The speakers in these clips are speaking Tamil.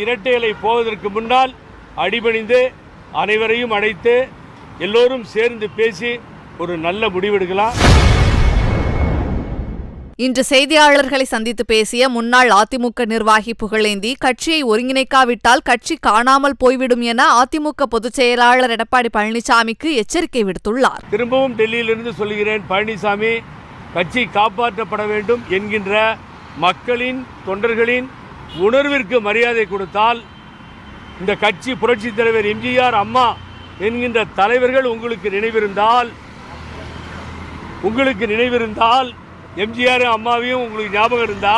இரட்டை இலை போவதற்கு முன்னால் அடிபணிந்து அனைவரையும் அழைத்து எல்லோரும் சேர்ந்து பேசி ஒரு நல்ல முடிவெடுக்கலாம். இன்று செய்தியாளர்களை சந்தித்து பேசிய முன்னாள் அதிமுக நிர்வாகி புகழேந்தி, கட்சியை ஒருங்கிணைக்காவிட்டால் கட்சி காணாமல் போய்விடும் என அதிமுக பொதுச் செயலாளர் எடப்பாடி பழனிசாமிக்கு எச்சரிக்கை விடுத்துள்ளார். திரும்பவும் டெல்லியிலிருந்து சொல்கிறேன், பழனிசாமி, கட்சி காப்பாற்றப்பட வேண்டும் என்கின்ற மக்களின் தொண்டர்களின் உணர்விற்கு மரியாதை கொடுத்தால் இந்த கட்சி புரட்சித் தலைவர் எம்ஜிஆர், அம்மா என்கின்ற தலைவர்கள் உங்களுக்கு நினைவிருந்தால் எம்ஜிஆர் அம்மாவையும் உங்களுக்கு ஞாபகம் இருந்தா,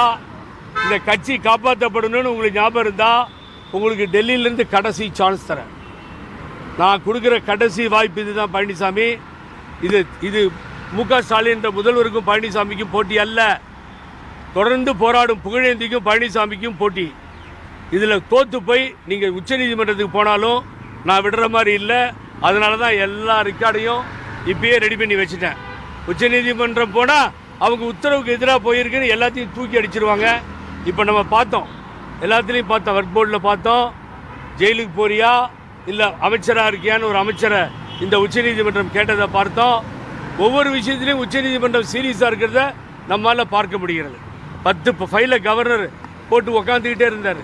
இந்த கட்சி காப்பாற்றப்படணும்னு உங்களுக்கு ஞாபகம் இருந்தா, உங்களுக்கு டெல்லியிலிருந்து கடைசி சான்ஸ் தரேன். நான் கொடுக்குற கடைசி வாய்ப்பு இதுதான் பழனிசாமி. இது மு.க. ஸ்டாலின் என்ற முதல்வருக்கும் பழனிசாமிக்கும் போட்டி அல்ல. தொடர்ந்து போராடும் புகழேந்திக்கும் பழனிசாமிக்கும் போட்டி. இதில் தோற்று போய் நீங்கள் உச்சநீதிமன்றத்துக்கு போனாலும் நான் விடுற மாதிரி இல்லை. அதனால தான் எல்லா ரெக்கார்டையும் இப்பயே ரெடி பண்ணி வச்சுட்டேன். உச்சநீதிமன்றம் போனால் அவங்க உத்தரவுக்கு எதிராக போயிருக்குன்னு எல்லாத்தையும் தூக்கி அடிச்சிருவாங்க. இப்போ நம்ம பார்த்தோம், எல்லாத்துலேயும் பார்த்தோம், ஒர்க் போர்டில் பார்த்தோம். ஜெயிலுக்கு போறியா இல்லை அமைச்சராக இருக்கியான்னு ஒரு அமைச்சரை இந்த உச்சநீதிமன்றம் கேட்டதை பார்த்தோம். ஒவ்வொரு விஷயத்துலையும் உச்சநீதிமன்றம் சீரியஸாக இருக்கிறத நம்மளால் பார்க்க முடிகிறது. 10 ஃபைலை கவர்னர் போட்டு உக்காந்துக்கிட்டே இருந்தார்.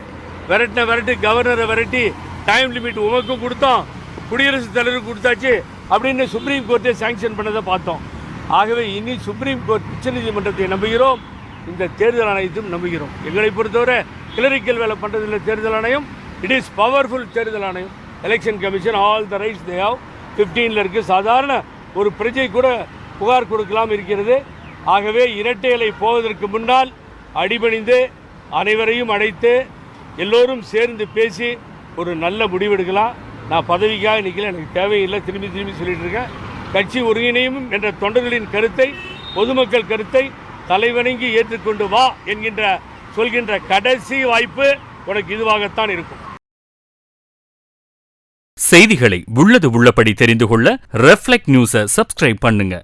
விரட்டு கவர்னரை விரட்டி டைம் லிமிட் உமக்கும் கொடுத்தோம், குடியரசுத் தலைவருக்கு கொடுத்தாச்சு அப்படின்னு சுப்ரீம் கோர்ட்டே சாங்ஷன் பண்ணதை பார்த்தோம். ஆகவே இனி சுப்ரீம் கோர்ட் உச்சநீதிமன்றத்தை நம்புகிறோம், இந்த தேர்தல் ஆணையத்தையும் நம்புகிறோம். எங்களை பொறுத்தவரை கிளரிக்கல் வேலை பண்ணுறதில்லை தேர்தல் ஆணையம். இட் இஸ் பவர்ஃபுல் தேர்தல் ஆணையம். Election commission all the rights they have. 15 இருக்குது. சாதாரண ஒரு பிரஜை கூட புகார் கொடுக்கலாம் இருக்கிறது. ஆகவே இரட்டை இலை போவதற்கு முன்னால் அடிபணிந்து அனைவரையும் அழைத்து எல்லோரும் சேர்ந்து பேசி ஒரு நல்ல முடிவெடுக்கலாம். நான் பதவிக்காக நிற்கல, எனக்கு தேவையில்லை. திரும்பி சொல்லிட்டு இருக்கேன். கட்சி ஒருங்கிணையும் என்ற தொண்டர்களின் கருத்தை, பொதுமக்கள் கருத்தை தலைவணங்கி ஏற்றுக்கொண்டு வா என்கின்ற சொல்கின்ற கடைசி வாய்ப்பு உனக்கு இதுவாகத்தான் இருக்கும். செய்திகளை உள்ளது உள்ளபடி தெரிந்து கொள்ள ரெஃப்ளெக்ட் நியூஸை சப்ஸ்கிரைப் பண்ணுங்க.